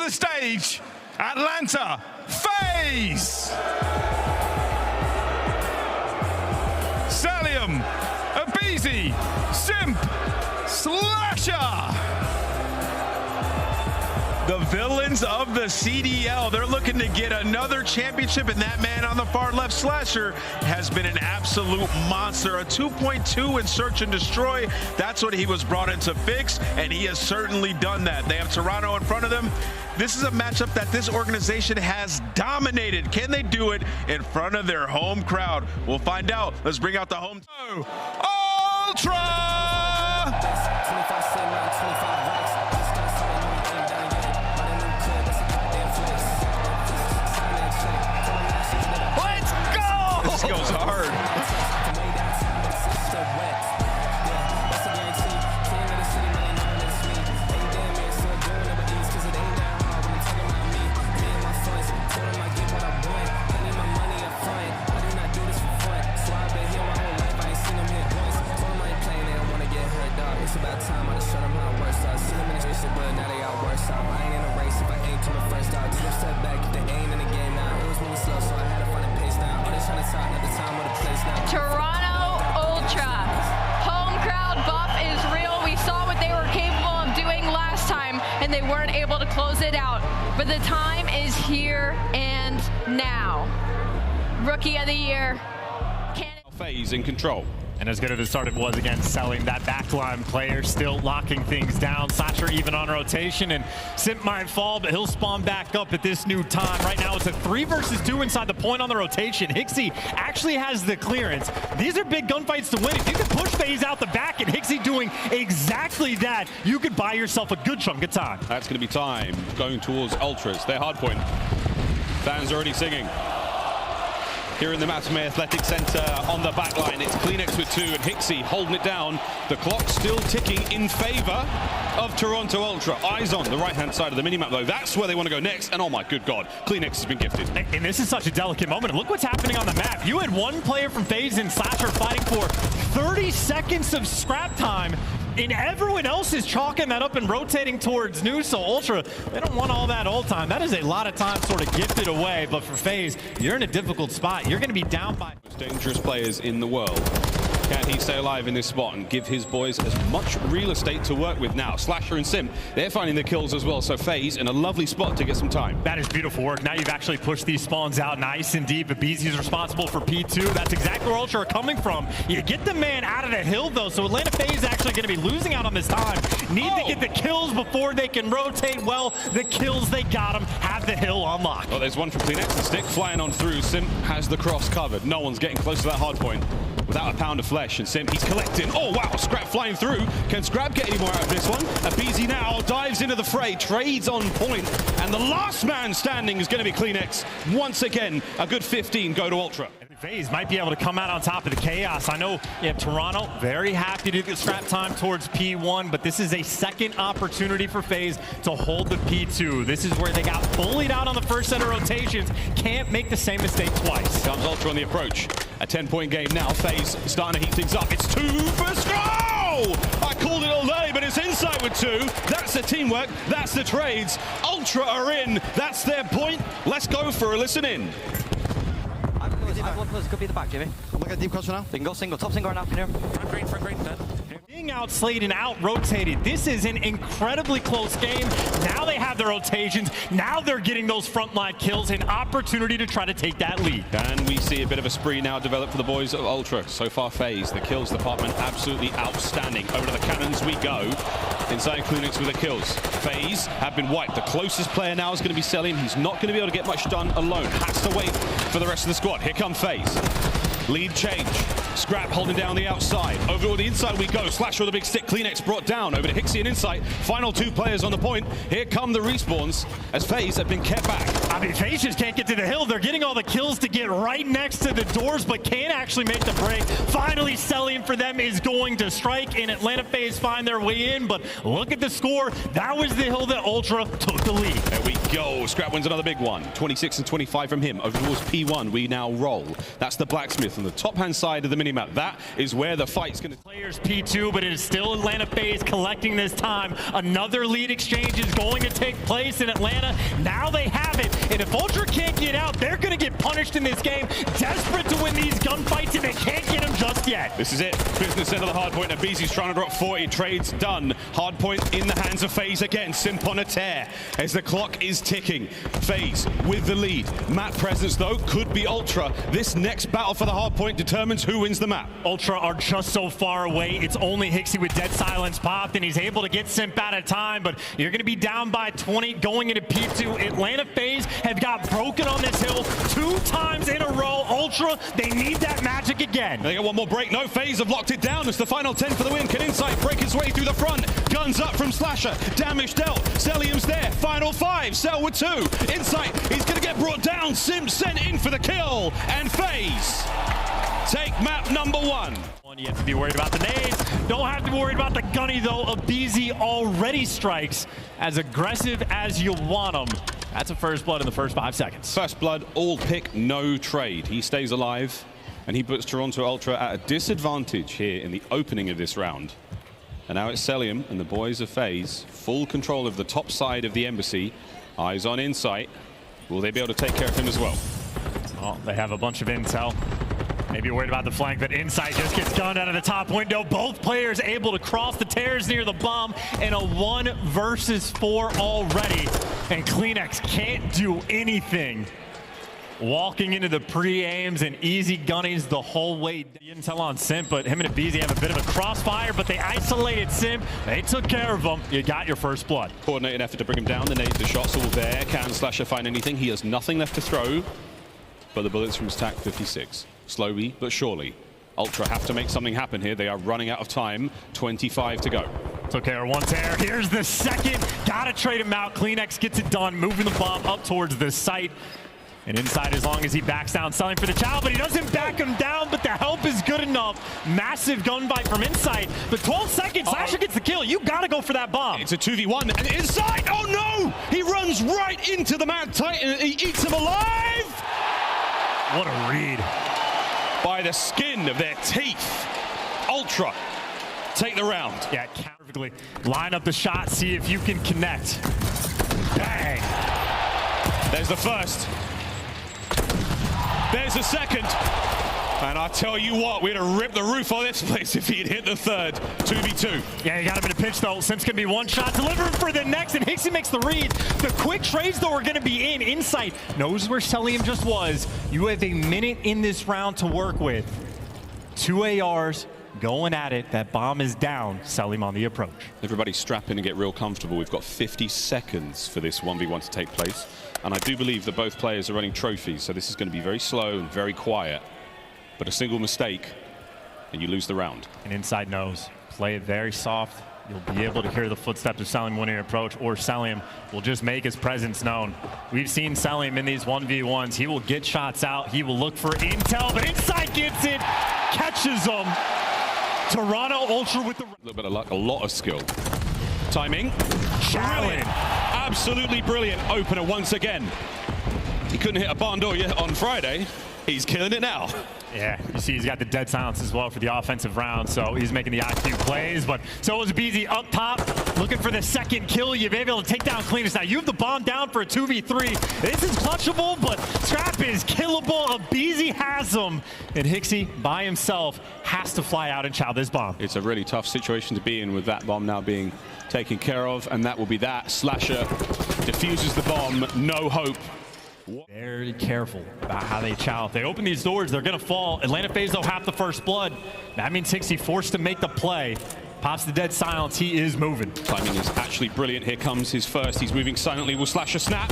the stage, Atlanta Faze. Salium, Abizi, Simp, Slasher. The villains of the CDL, they're looking to get another championship, and that man on the far left, Slasher, has been an absolute monster. A 2.2 in search and destroy. That's what he was brought in to fix, and he has certainly done that. They have Toronto in front of them. This is a matchup that this organization has dominated. Can they do it in front of their home crowd? We'll find out. Let's bring out the home. Ultra! This goes hard. It's about time I just shut them how it works. I see them in the race, but now they out worse. I ain't in a race if I ain't to the first out. Take a step back, get the aim in the game now. It was moving slow, so I had to find a pace now. All this trying to talk, not the time or the place now. Toronto Ultra. Home crowd buff is real. We saw what they were capable of doing last time, and they weren't able to close it out. But the time is here and now. Rookie of the year. Faze in control. And as good as the start it was against selling that backline player, still locking things down. Slasher even on rotation, and Simp might fall, but he'll spawn back up at this new time. Right now it's a 3 versus 2 inside the point on the rotation. Hixie actually has the clearance. These are big gunfights to win. If you can push Faze out the back and Hixie doing exactly that, you could buy yourself a good chunk of time. That's going to be time going towards Ultras. Their hard point. Fans already singing. Here in the Mutineers Athletic Center on the back line, it's Kleenex with 2 and Hixie holding it down. The clock's still ticking in favor of Toronto Ultra. Eyes on the right-hand side of the minimap, though. That's where they want to go next. And oh my good God, Kleenex has been gifted. And this is such a delicate moment. Look what's happening on the map. You had one player from Faze and Slasher fighting for 30 seconds of scrap time, and everyone else is chalking that up and rotating towards new. So Ultra, they don't want all that ult time. That is a lot of time sort of gifted away. But for Faze, you're in a difficult spot. You're going to be down by... Most dangerous players in the world. Can he stay alive in this spot and give his boys as much real estate to work with now? Slasher and Simp, they're finding the kills as well. So Faze in a lovely spot to get some time. That is beautiful work. Now you've actually pushed these spawns out nice and deep. Abizi's responsible for P2. That's exactly where Ultra are coming from. You get the man out of the hill, though, so Atlanta Faze is actually going to be losing out on this time. Need to get the kills before they can rotate. Well, the kills, they got them. Have the hill on lock. Well, there's one from Kleenex. The stick flying on through. Simp has the cross covered. No one's getting close to that hard point without a pound of flesh. And Simp, he's collecting. Oh, wow, Scrap flying through. Can Scrap get any more out of this one? Abizi now dives into the fray, trades on point, and the last man standing is going to be Kleenex. Once again, a good 15 go to Ultra. Faze might be able to come out on top of the chaos. I know you have Toronto very happy to get scrap time towards P1, but this is a second opportunity for Faze to hold the P2. This is where they got bullied out on the first set of rotations. Can't make the same mistake twice. Comes Ultra on the approach. A 10-point game now. Faze starting to heat things up. It's 2 for Scroll! I called it all day, but it's inside with 2. That's the teamwork. That's the trades. Ultra are in. That's their point. Let's go for a listen in. Could be the back, Jimmy. I'm looking at deep cross for now. They can go single. Top single right now. Here. Front green, dead. Being outslayed and out-rotated, this is an incredibly close game. Now they have their rotations. Now they're getting those frontline kills, an opportunity to try to take that lead. And we see a bit of a spree now develop for the boys of Ultra. So far, Faze, the kills department, absolutely outstanding. Over to the cannons we go. Inside Kleenex with the kills. Faze have been wiped. The closest player now is going to be Selim. He's not going to be able to get much done alone. Has to wait for the rest of the squad. Here comes Faze. Lead change. Scrap holding down the outside. Over to the inside we go. Slasher with a big stick. Kleenex brought down. Over to Hixie and Insight. Final 2 players on the point. Here come the respawns as Faze have been kept back. I mean, Faze just can't get to the hill. They're getting all the kills to get right next to the doors, but can't actually make the break. Finally, Selling for them is going to strike, and Atlanta Faze find their way in, but look at the score. That was the hill that Ultra took the lead. There we go. Scrap wins another big one. 26 and 25 from him. Over towards P1, we now roll. That's the Blacksmith. on the top-hand side of the minimap. That is where the fight's going to... Players P2, but it is still Atlanta Faze collecting this time. Another lead exchange is going to take place in Atlanta. Now they have it, and if Ultra can't get out, they're going to get punished in this game. Desperate to win these gunfights, and they can't get them just yet. This is it. Business end of the hard point. Abizi's trying to drop 40. Trades done. Hard point in the hands of Faze again. Simp on a tear as the clock is ticking. Faze with the lead. Map presence, though, could be Ultra. This next battle for the hard point determines who wins the map. Ultra are just so far away. It's only Hixie with Dead Silence popped, and he's able to get Simp out of time, but you're going to be down by 20 going into P2. Atlanta Faze have got broken on this hill 2 times in a row. Ultra, they need that magic again. They get one more break. No, Faze have locked it down. It's the final 10 for the win. Can Insight break his way through the front? Guns up from Slasher. Damage dealt. Cellium's there. Final 5. Cell with 2. Insight, he's going to get brought down. Sim sent in for the kill. And Faze take map number 1. You have to be worried about the nades. Don't have to be worried about the gunny, though. Abizi already strikes as aggressive as you want him. That's a first blood in the first 5 seconds. First blood, all pick, no trade. He stays alive, and he puts Toronto Ultra at a disadvantage here in the opening of this round. And now it's Cellium and the boys of Faze, full control of the top side of the embassy. Eyes on Insight. Will they be able to take care of him as well? Oh, they have a bunch of intel. Maybe worried about the flank, but Insight just gets gunned out of the top window. Both players able to cross the tears near the bomb, and a 1 versus 4 already. And Kleenex can't do anything. Walking into the pre-aims and easy gunnings the whole way. Intel on Simp, but him and Abizi have a bit of a crossfire, but they isolated Simp. They took care of him. You got your first blood. Coordinated effort to bring him down. The nades, the shots all there. Can Slasher find anything? He has nothing left to throw, but the bullets from his TAC 56. Slowly but surely, Ultra have to make something happen here. They are running out of time. 25 to go. Took care of 1 tear. Here's the second. Gotta trade him out. Kleenex gets it done, moving the bomb up towards the site. And Inside, as long as he backs down, selling for the chow, but he doesn't back him down, but the help is good enough. Massive gunfight from Inside. But 12 seconds, Slasher gets the kill. You gotta go for that bomb. It's a 2v1, and Inside, oh no! He runs right into the Mad Titan, and he eats him alive! What a read. By the skin of their teeth. Ultra take the round. Yeah, perfectly. Line up the shot, see if you can connect. Bang. There's the first. There's the second. And I tell you what, we'd have ripped the roof on this place if he'd hit the third. 2v2. Yeah, you got him in a pinch, though. Simp's going to be 1 shot, delivering for the next, and Hixie makes the read. The quick trades, though, are going to be in. Insight knows where Cellium just was. You have a minute in this round to work with. 2 ARs going at it. That bomb is down. Cellium on the approach. Everybody strap in and get real comfortable. We've got 50 seconds for this 1v1 to take place. And I do believe that both players are running trophies, so this is going to be very slow and very quiet. But a single mistake, and you lose the round. And Inside knows. Play it very soft. You'll be able to hear the footsteps of Cellium when he approach, or Cellium will just make his presence known. We've seen Cellium in these 1v1s. He will get shots out. He will look for intel, but Inside gets it, catches him. Toronto Ultra with the... A little bit of luck, a lot of skill. Timing. Challenge. Absolutely brilliant opener once again. He couldn't hit a barn door yet on Friday. He's killing it now. Yeah, you see he's got the dead silence as well for the offensive round, so he's making the IQ plays, but so is Abizi up top, looking for the second kill. You've been able to take down Kleenex. Now you have the bomb down for a 2v3. This is clutchable, but Scrap is killable. Abizi has him, and Hixie by himself has to fly out and chow this bomb. It's a really tough situation to be in with that bomb now being taken care of, and that will be that. Slasher defuses the bomb, no hope. Very careful about how they chow. If they open these doors, they're going to fall. Atlanta Faze, though, have the first blood. That means Hixie forced to make the play. Pops the dead silence. He is moving. Timing is actually brilliant. Here comes his first. He's moving silently. Will Slasher snap?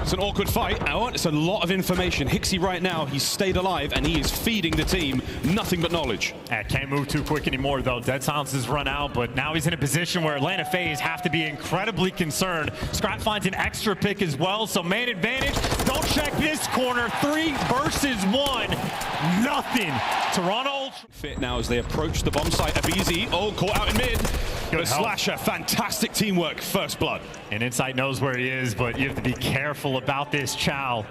It's an awkward fight. Oh, it's a lot of information. Hixie right now, he's stayed alive, and he is feeding the team nothing but knowledge. Can't move too quick anymore, though. Dead silence has run out, but now he's in a position where Atlanta Faze have to be incredibly concerned. Scrap finds an extra pick as well, so man advantage. Don't check this corner. 3 versus 1. Nothing. Toronto fit now as they approach the bomb site. Abizi, caught out in mid. But Slasher, fantastic teamwork. First blood. And Insight knows where he is, but you have to be careful about this chow.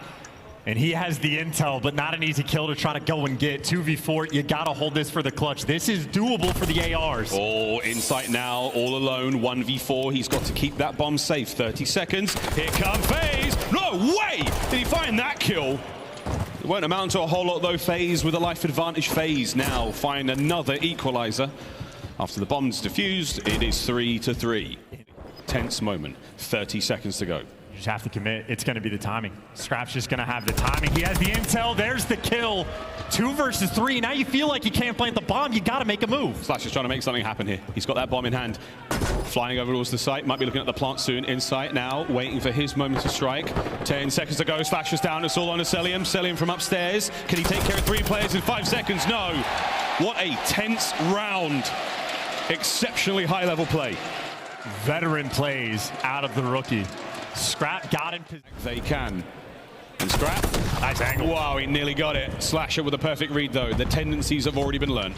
And he has the intel, but not an easy kill to try to go and get. 2v4, you gotta hold this for the clutch. This is doable for the ARs. Oh, Insight now, all alone, 1v4. He's got to keep that bomb safe. 30 seconds. Here comes Faze. No way! Did he find that kill? It won't amount to a whole lot though. Faze with a life advantage. Faze now find another equalizer. After the bomb's defused, it is 3-3. Tense moment. 30 seconds to go. You just have to commit. It's going to be the timing. Scrap's just going to have the timing. He has the intel. There's the kill. 2 versus 3. Now you feel like you can't plant the bomb. You got to make a move. Slash is trying to make something happen here. He's got that bomb in hand. Flying over towards the site. Might be looking at the plant soon. Insight now, waiting for his moment to strike. 10 seconds to go. Slash is down. It's all on to Selim. Selim from upstairs. Can he take care of 3 players in 5 seconds? No. What a tense round. Exceptionally high-level play. Veteran plays out of the rookie. Scrap got in position. They can. And Scrap. Nice angle. Wow, he nearly got it. Slasher with a perfect read, though. The tendencies have already been learned.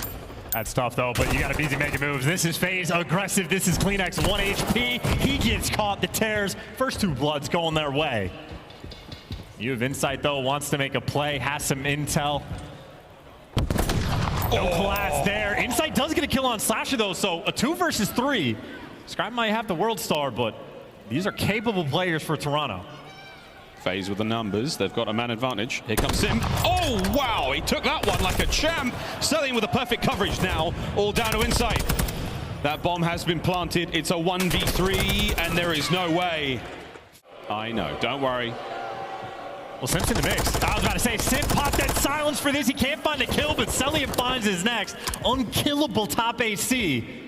That's tough, though, but you got to be easy making moves. This is Faze, aggressive. This is CleanX, 1 HP. He gets caught. The tears. First 2 bloods going their way. You have Insight, though, wants to make a play, has some intel. No collapse there. Insight does get a kill on Slasher, though, so a 2 versus 3. Scrap might have the world star, but these are capable players for Toronto. Faze with the numbers. They've got a man advantage. Here comes Sim. Oh, wow. He took that one like a champ. Selling with a perfect coverage now. All down to Insight. That bomb has been planted. It's a 1v3, and there is no way. I know. Don't worry. Well, Sim's in the mix. I was about to say, Sim popped that silence for this. He can't find a kill, but Selim finds his next. Unkillable top AC.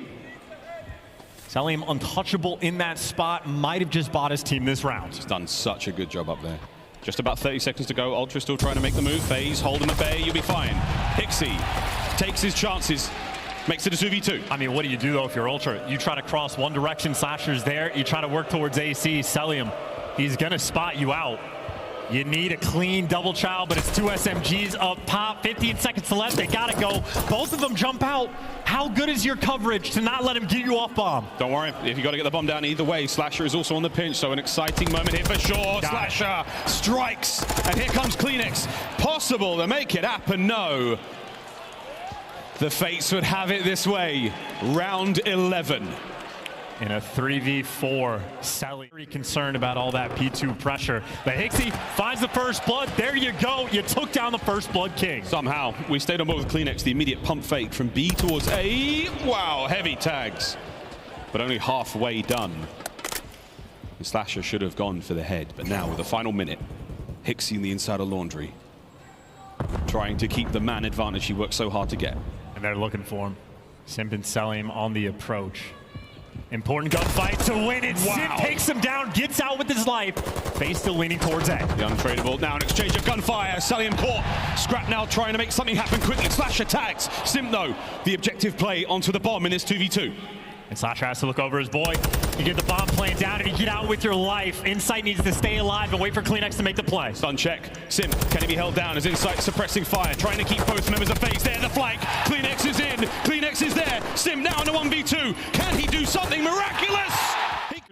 Selim untouchable in that spot. Might have just bought his team this round. He's done such a good job up there. Just about 30 seconds to go. Ultra still trying to make the move. Faze, hold him at bay. You'll be fine. Pixie takes his chances. Makes it a 2v2. I mean, what do you do, though, if you're Ultra? You try to cross one direction. Slasher's there. You try to work towards AC. Selim, he's going to spot you out. You need a clean double child, but it's 2 SMGs up top. 15 seconds left. They got to go. Both of them jump out. How good is your coverage to not let him get you off bomb? Don't worry. If you got to get the bomb down either way, Slasher is also on the pinch, so an exciting moment here for sure. Slasher strikes, and here comes CleanX. Possible to make it happen? No. The Fates would have it this way. Round 11. In a 3v4, Sally very concerned about all that P2 pressure. But Hixie finds the first blood. There you go. You took down the first blood king. Somehow, we stayed on board with CleanX. The immediate pump fake from B towards A. Wow, heavy tags. But only halfway done. The Slasher should have gone for the head. But now, with the final minute, Hixie in the inside of Laundry. Trying to keep the man advantage he worked so hard to get. And they're looking for him. Simp and Selim on the approach. Important gunfight to win it. Wow. Sim takes him down, gets out with his life. Faze still leaning towards A. The untradeable. Now an exchange of gunfire. Selim caught. Scrap now trying to make something happen quickly. Slash attacks. Sim though, the objective play onto the bomb in this 2v2. And Slasher has to look over his boy. You get the bomb plane down and you get out with your life. Insight needs to stay alive and wait for CleanX to make the play. Stun check. Sim, can he be held down as Insight suppressing fire? Trying to keep both members of Faze there. The flank. CleanX is in. CleanX is there. Sim now in a 1v2. Can he do something miraculous?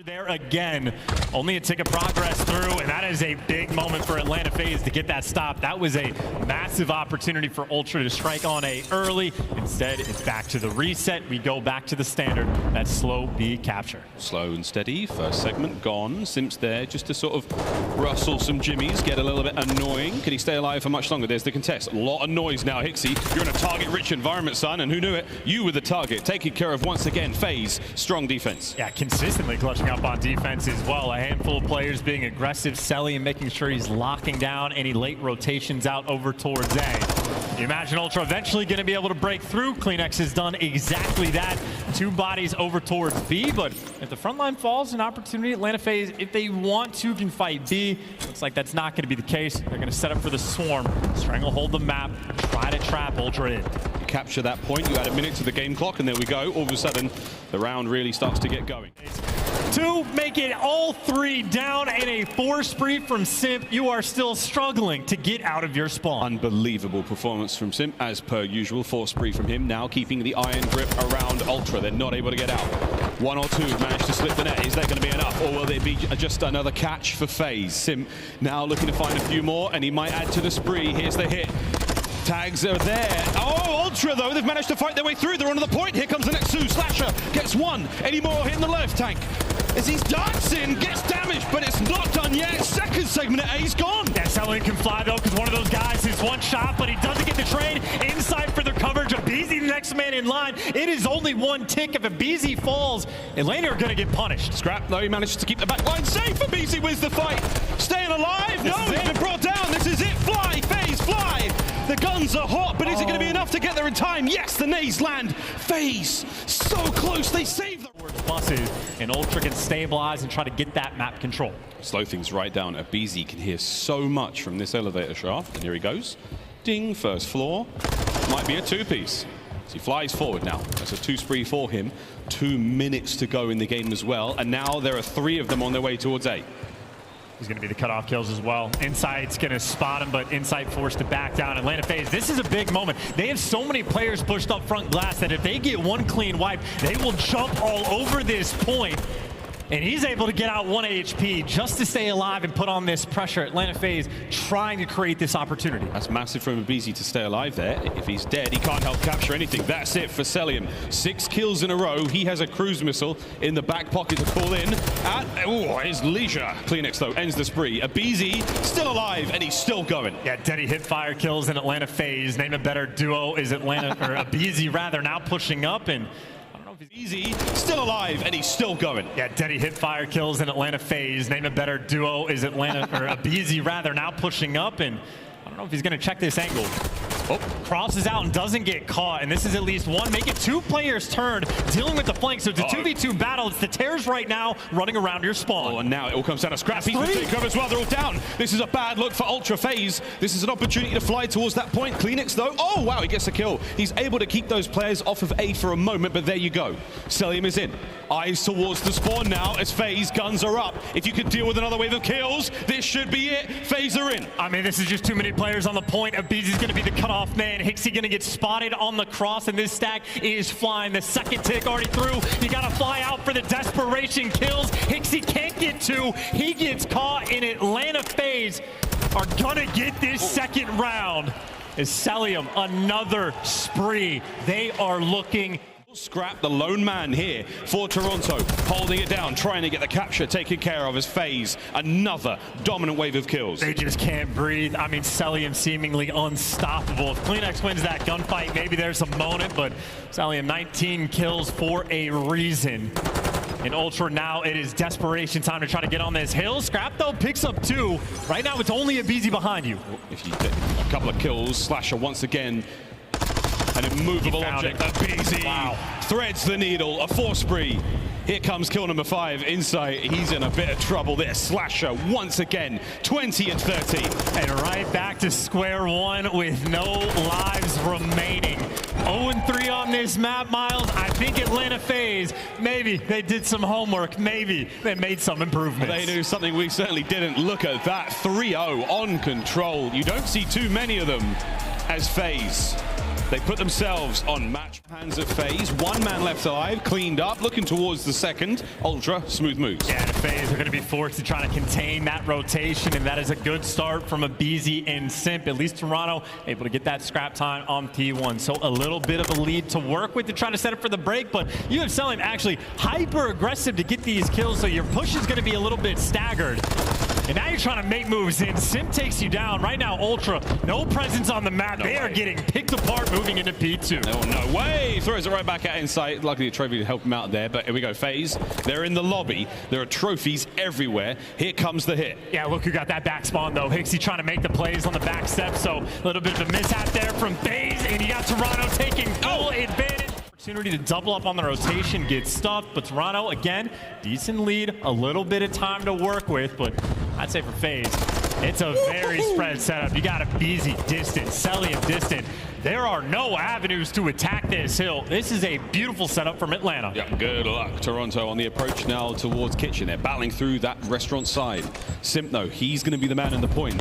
There again. Only a tick of progress through, and that is a big moment for Atlanta Faze to get that stop. That was a massive opportunity for Ultra to strike on A early. Instead, it's back to the reset. We go back to the standard. That's slow B capture. Slow and steady. First segment gone. Simp's there just to sort of rustle some jimmies, get a little bit annoying. Can he stay alive for much longer? There's the contest. A lot of noise now, Hixie. You're in a target-rich environment, son, and who knew it? You were the target. Taken care of once again. Faze, strong defense. Yeah, consistently clutching up on defense as well. A handful of players being aggressive. Selly and making sure he's locking down any late rotations out over towards A. You imagine Ultra eventually going to be able to break through. CleanX has done exactly that. 2 bodies over towards B, but if the front line falls, an opportunity, Atlanta Faze, if they want to, can fight B. Looks like that's not going to be the case. They're going to set up for the swarm, stranglehold the map, try to trap Ultra in. You capture that point, you add a minute to the game clock, and there we go. All of a sudden, the round really starts to get going. 2, make it all 3 down, and a 4 spree from Simp. You are still struggling to get out of your spawn. Unbelievable performance from Simp, as per usual. 4 spree from him, now keeping the iron grip around Ultra. They're not able to get out. 1 or 2 managed to slip the net. Is that going to be enough, or will it be just another catch for FaZe? Simp now looking to find a few more, and he might add to the spree. Here's the hit. Tags are there. Oh, Ultra, though, they've managed to fight their way through. They're onto the point. Here comes the next 2. Slasher gets 1. Any more hitting the left tank? As he's dancing, gets damaged, but it's not done yet. Second segment at A's gone. Yeah, Selling can fly, though, because one of those guys is one shot, but he doesn't get the trade. Inside for the coverage. Abizi, the next man in line. It is only 1 tick. If Abizi falls, Atlanta are going to get punished. Scrap, though, he managed to keep the back line safe. Abizi wins the fight. Staying alive. No, he's been brought down. This is it. Fly, FaZe, fly. The guns are hot, but is it going to be enough to get there in time? Yes, the nades land. FaZe, so close. They save the buses, and Ultra can stabilize and try to get that map control. Slow things right down. Abizi can hear so much from this elevator shaft. And here he goes. Ding, first floor. Might be a 2-piece. So he flies forward now. That's a 2 spree for him. 2 minutes to go in the game as well. And now there are 3 of them on their way towards A. He's going to be the cutoff kills as well. Insight's going to spot him, but Insight forced to back down. Atlanta Faze, this is a big moment. They have so many players pushed up front glass that if they get 1 clean wipe, they will jump all over this point. And he's able to get out 1 HP just to stay alive and put on this pressure. Atlanta Faze trying to create this opportunity. That's massive from Abizi to stay alive there. If he's dead, he can't help capture anything. That's it for Celium. 6 kills in a row. He has a cruise missile in the back pocket to call in. His leisure. Kleenex, though, ends the spree. Abizi still alive, and he's still going. Yeah, Deddy hit fire kills in Atlanta Faze. Name a better duo is Atlanta, or Abizi rather, now pushing up, and Easy, still alive, and he's still going. Yeah, Deddy hit fire kills in Atlanta Faze. Name a better duo is Atlanta, or Abizi rather, now pushing up, and I don't know if he's going to check this angle. Oh, crosses out and doesn't get caught, and this is at least 1. Make it 2 players turned, dealing with the flank, so it's a 2v2 battle. It's the Tears right now running around your spawn. Oh, and now it all comes down to Scrap. He's take cover as well. They're all down. This is a bad look for Ultra Faze. This is an opportunity to fly towards that point. Kleenex, though. Oh, wow, he gets a kill. He's able to keep those players off of A for a moment, but there you go. Celium is in. Eyes towards the spawn now as Faze guns are up. If you could deal with another wave of kills, this should be it. Faze are in. I mean, this is just too many players on the point. Abizi's going to be the cutoff man. Hixie going to get spotted on the cross, and this stack is flying. The second tick already through. You got to fly out for the desperation kills. Hixie can't get 2. He gets caught, in Atlanta Faze are going to get this second round. Is Celium, another spree. They are looking. Scrap, the lone man here for Toronto, holding it down, trying to get the capture taken care of as Faze. Another dominant wave of kills. They just can't breathe. I mean, Celium seemingly unstoppable. If Kleenex wins that gunfight, maybe there's a moment, but Celium 19 kills for a reason. In Ultra now, it is desperation time to try to get on this hill. Scrap, though, picks up 2. Right now, it's only Abizi behind you. If you get a couple of kills, Slasher once again, an immovable object. Abizi threads the needle, a 4 spree. Here comes kill number 5, Insight. He's in a bit of trouble there. Slasher once again, 20 and 30. And right back to square one with no lives remaining. 0-3 on this map, Miles. I think Atlanta Faze, maybe they did some homework. Maybe they made some improvements. They knew something we certainly didn't. Look at that, 3-0 on control. You don't see too many of them as Faze. They put themselves on match hands of Faze. 1 man left alive, cleaned up, looking towards the second. Ultra, smooth moves. Yeah, the Faze are going to be forced to try to contain that rotation, and that is a good start from Abizi and Simp. At least Toronto able to get that scrap time on P1. So a little bit of a lead to work with to try to set up for the break, but you have Celium actually hyper aggressive to get these kills, so your push is going to be a little bit staggered. And now you're trying to make moves in. Simp takes you down. Right now, Ultra, no presence on the map. They are getting picked apart moving into P2. Oh, no way. Throws it right back at Insight. Luckily, a trophy to help him out there. But here we go, Faze. They're in the lobby. There are trophies everywhere. Here comes the hit. Yeah, look who got that back spawn, though. Hixie trying to make the plays on the back step. So a little bit of a mishap there from Faze. And you got Toronto taking full advantage. Opportunity to double up on the rotation, get stuffed, but Toronto, again, decent lead, a little bit of time to work with, but I'd say for FaZe, it's a very spread setup. You got Abizi distant, Celium distant, there are no avenues to attack this hill. This is a beautiful setup from Atlanta. Yeah, good luck, Toronto, on the approach now towards Kitchen. They're battling through that restaurant side. Simp, though, he's going to be the man in the point.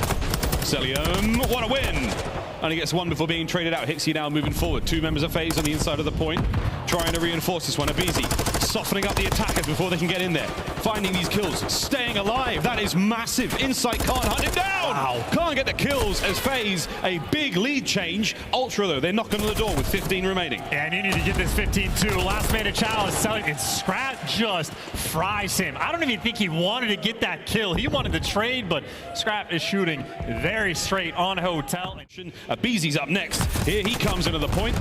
Celium, what a win! Only gets one before being traded out. Hixie now moving forward. Two members of Faze on the inside of the point, trying to reinforce this one. Abizi softening up the attackers before they can get in there. Finding these kills, staying alive. That is massive. Insight can't hunt him down. Wow. Can't get the kills as Faze, a big lead change. Ultra, though, they're knocking on the door with 15 remaining. And you need to get this 15-2. Last man to challenge, selling, and Scrap just fries him. I don't even think he wanted to get that kill. He wanted to trade, but Scrap is shooting very straight on Hotel. Abizi's up next. Here he comes into the point.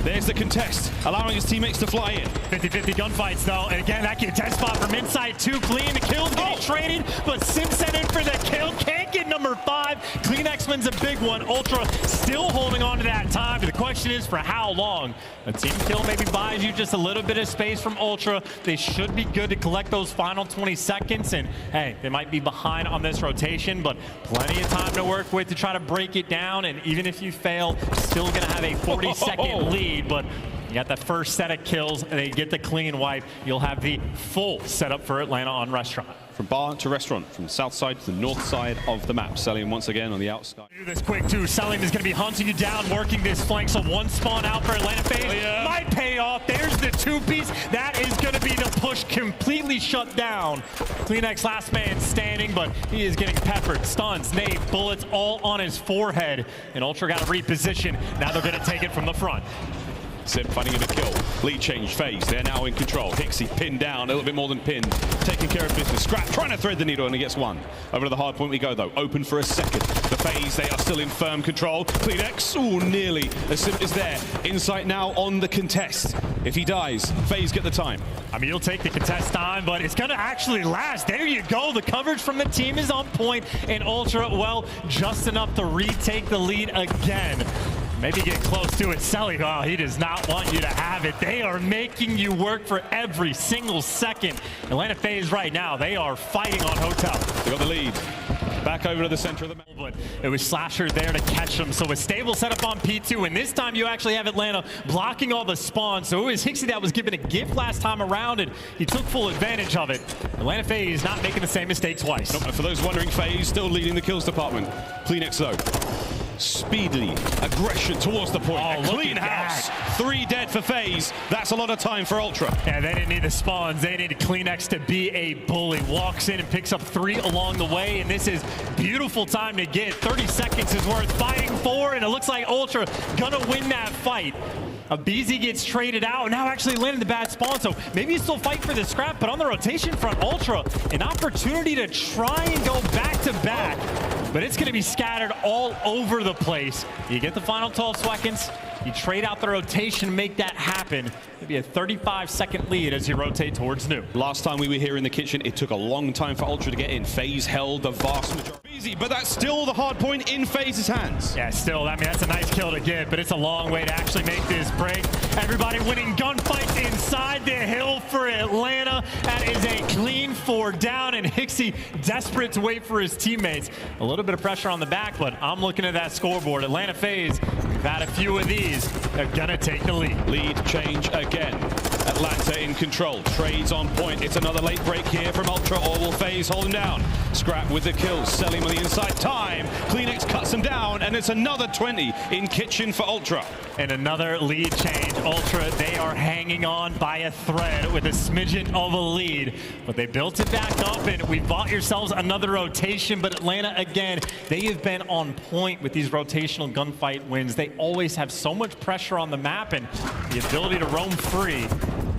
There's the contest, allowing his teammates to fly in. 50-50 gunfights, though. And again, that contest spot from inside, too clean. The kill's getting traded, but Simpson in for the kill. Can't get number 5. Clean X-Men's a big one. Ultra still holding on to that time. But the question is, for how long? A team kill maybe buys you just a little bit of space from Ultra. They should be good to collect those final 20 seconds. And, hey, they might be behind on this rotation, but plenty of time to work with to try to break it down. And even if you fail, still going to have a 40-second lead. But you got that first set of kills, and they get the clean wipe. You'll have the full setup for Atlanta on restaurant. From bar to restaurant, from south side to the north side of the map. Selim once again on the outside. Do this quick too. Selim is going to be hunting you down, working this flank. So one spawn out for Atlanta Faze. Might pay off. There's the 2-piece. That is going to be the push completely shut down. CleanX last man standing, but he is getting peppered. Stuns, nade, bullets all on his forehead. And Ultra got to reposition. Now they're going to take it from the front. Simp finding him a kill. Lead change, Faze. They're now in control. Hixie pinned down, a little bit more than pinned. Taking care of business. Scrap trying to thread the needle, and he gets one. Over to the hard point we go, though. Open for a second. The Faze, they are still in firm control. CleanX, ooh, nearly. The Simp is there. Insight now on the contest. If he dies, Faze get the time. I mean, you'll take the contest time, but it's going to actually last. There you go. The coverage from the team is on point, and Ultra, well, just enough to retake the lead again. Maybe get close to it. Selly, oh, he does not want you to have it. They are making you work for every single second. Atlanta Faze right now, they are fighting on Hotel. They got the lead. Back over to the center of the map. But it was Slasher there to catch him. So a stable setup on P2, and this time you actually have Atlanta blocking all the spawns. So it was Hixie that was given a gift last time around, and he took full advantage of it. Atlanta Faze not making the same mistake twice. Nope. For those wondering, Faze still leading the kills department. CleanX though. Speedily, aggression towards the point. Oh, a clean house. 3 dead for Faze. That's a lot of time for Ultra. Yeah, they didn't need the spawns. They needed CleanX to be a bully. Walks in and picks up 3 along the way, and this is beautiful time to get. 30 seconds is worth fighting for, and it looks like Ultra gonna win that fight. Abizi gets traded out, and now actually landed the bad spawn, so maybe you still fight for the scrap, but on the rotation front, Ultra, an opportunity to try and go back-to-back, but it's going to be scattered all over the place. You get the final 12 seconds, you trade out the rotation, make that happen. Maybe a 35-second lead as you rotate towards new. Last time we were here in the kitchen, it took a long time for Ultra to get in. Faze held the vast majority. Easy, but that's still the hard point in Faze's hands. Yeah, still, I mean, that's a nice kill to get, but it's a long way to actually make this break. Everybody winning gunfights inside the hill for Atlanta. That is a clean 4 down, and Hixie desperate to wait for his teammates. A little bit of pressure on the back, but I'm looking at that scoreboard. Atlanta Faze, we've had a few of these. They're gonna take the lead. Lead change again. Atlanta in control. Trades on point. It's another late break here from Ultra, or will Faze hold him down? Scrap with the kills. Selling on the inside. Time. CleanX cuts him down, and it's another 20 in kitchen for Ultra. And another lead change. Ultra, they are hanging on by a thread with a smidgen of a lead. But they built it back up, and we bought yourselves another rotation. But Atlanta, again, they have been on point with these rotational gunfight wins. They always have so much pressure on the map and the ability to roam free.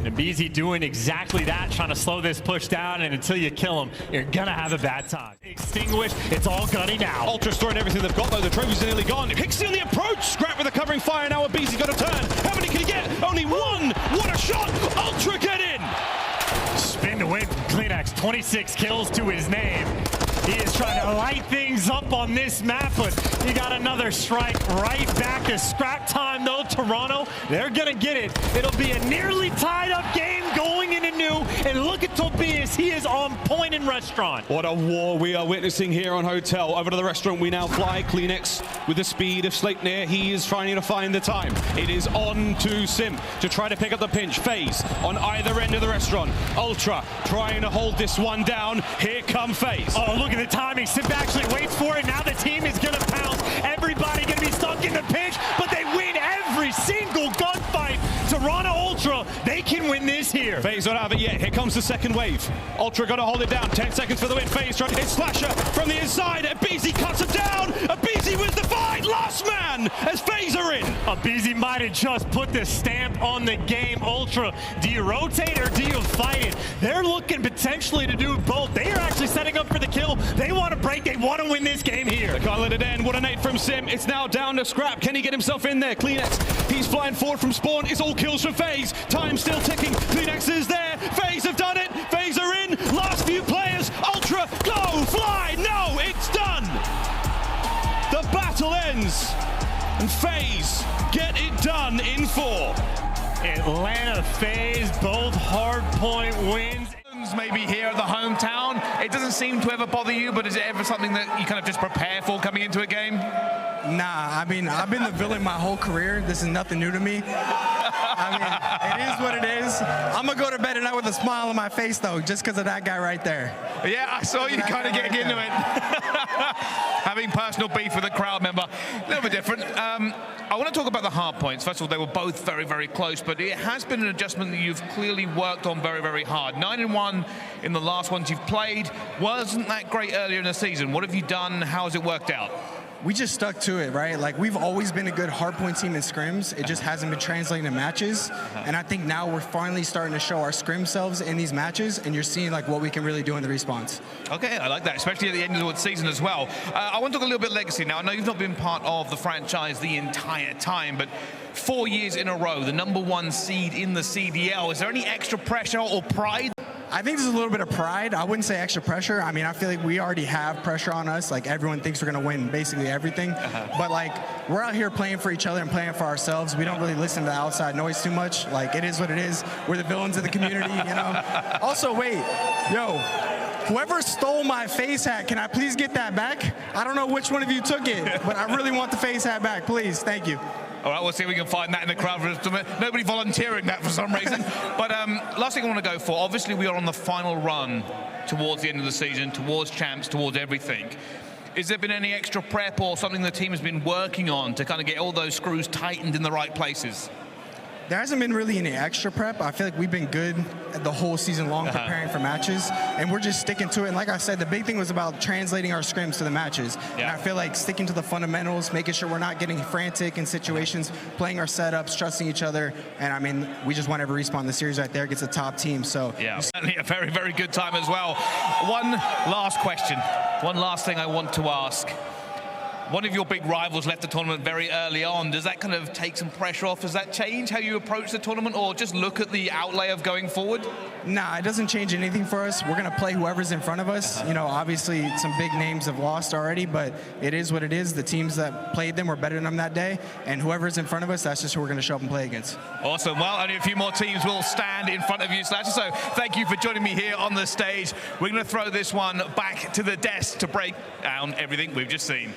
And Abizi doing exactly that, trying to slow this push down, and until you kill him, you're gonna have a bad time. Extinguish, it's all gunny now. Ultra's throwing everything they've got, though. The trophies are nearly gone. Hixie on the approach. Scrap with a covering fire. Now Abizi's got a turn. How many can he get? Only one. What a shot. Ultra get in. Spin away from CleanX. 26 kills to his name. He is trying to light things up on this map, but he got another strike right back to scrap time, though. Toronto, they're going to get it. It'll be a nearly tied up game going into new, and look at Tobias this. He is on point in restaurant. What a war we are witnessing here on Hotel. Over to the restaurant we now fly. Kleenex with the speed of Sleipnir. He is trying to find the time. It is on to Sim to try to pick up the pinch. Faze on either end of the restaurant. Ultra trying to hold this one down. Here come Faze. Oh, look at the timing. Sim actually waits for it. Now the team is going to pounce. Everybody going to be stuck in the pinch, but they win every single gunfight. Toronto Ultra, they can win this here. Faze don't have it yet. Here comes the second wave. Ultra got to hold it down. 10 seconds for the win. Faze trying to hit Slasher from the inside. Abizi cuts him down. Abizi with the fight. Last man as Faze are in. Abizi might have just put the stamp on the game. Ultra, do you rotate or do you fight it? They're looking potentially to do both. They are actually setting up for the kill. They want to break. They want to win this game here. They can't let it end. What a nade from Sim. It's now down to Scrap. Can he get himself in there? Kleenex, he's flying forward from spawn. It's all kills for Faze. Time still ticking. Kleenex is there. Faze have done it. Faze are in. Last few players. Ultra, go, fly. No, it's done. The battle ends. And Faze get it done in 4. Atlanta Faze, both hardpoint wins. Maybe here at the hometown, it doesn't seem to ever bother you, but is it ever something that you kind of just prepare for coming into a game? Nah, I mean, I've been the villain my whole career. This is nothing new to me. I mean, it is what it is. I'm going to go to bed tonight with a smile on my face, though, just because of that guy right there. Yeah, I saw you kind of getting into it. Having personal beef with a crowd member. A little bit different. I want to talk about the hard points. First of all, they were both very, very close, but it has been an adjustment that you've clearly worked on very, very hard. 9-1 in the last ones you've played. Wasn't that great earlier in the season? What have you done? How has it worked out? We just stuck to it, right? Like, we've always been a good hardpoint team in scrims. It just hasn't been translating to matches. And I think now we're finally starting to show our scrim selves in these matches, and you're seeing like what we can really do in the response. Okay, I like that, especially at the end of the season as well. I want to talk a little bit legacy now. I know you've not been part of the franchise the entire time, but 4 years in a row, the #1 seed in the CDL. Is there any extra pressure or pride? I think there's a little bit of pride. I wouldn't say extra pressure. I mean, I feel like we already have pressure on us. Like, everyone thinks we're going to win basically everything. But, like, we're out here playing for each other and playing for ourselves. We don't really listen to the outside noise too much. Like, it is what it is. We're the villains of the community, you know? Also, wait. Yo, whoever stole my face hat, can I please get that back? I don't know which one of you took it, but I really want the face hat back. Please. Thank you. All right, we'll see if we can find that in the crowd. Nobody volunteering that for some reason. But last thing I want to go for, obviously we are on the final run towards the end of the season, towards champs, towards everything. Has there been any extra prep or something the team has been working on to kind of get all those screws tightened in the right places? There hasn't been really any extra prep. I feel like we've been good the whole season long preparing for matches, and we're just sticking to it. And like I said, the big thing was about translating our scrims to the matches. Yeah. And I feel like sticking to the fundamentals, making sure we're not getting frantic in situations, playing our setups, trusting each other. And I mean, we just won every respawn. The series right there gets a top team. So yeah, certainly a very, very good time as well. One last question. One last thing I want to ask. One of your big rivals left the tournament very early on. Does that kind of take some pressure off? Does that change how you approach the tournament, or just look at the outlay of going forward? Nah, it doesn't change anything for us. We're going to play whoever's in front of us. You know, obviously some big names have lost already, but it is what it is. The teams that played them were better than them that day, and whoever's in front of us, that's just who we're going to show up and play against. Awesome. Well, only a few more teams will stand in front of you, Slasher. So thank you for joining me here on the stage. We're going to throw this one back to the desk to break down everything we've just seen.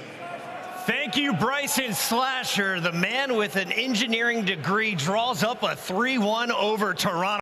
Thank you, Bryson Slasher. The man with an engineering degree draws up a 3-1 over Toronto.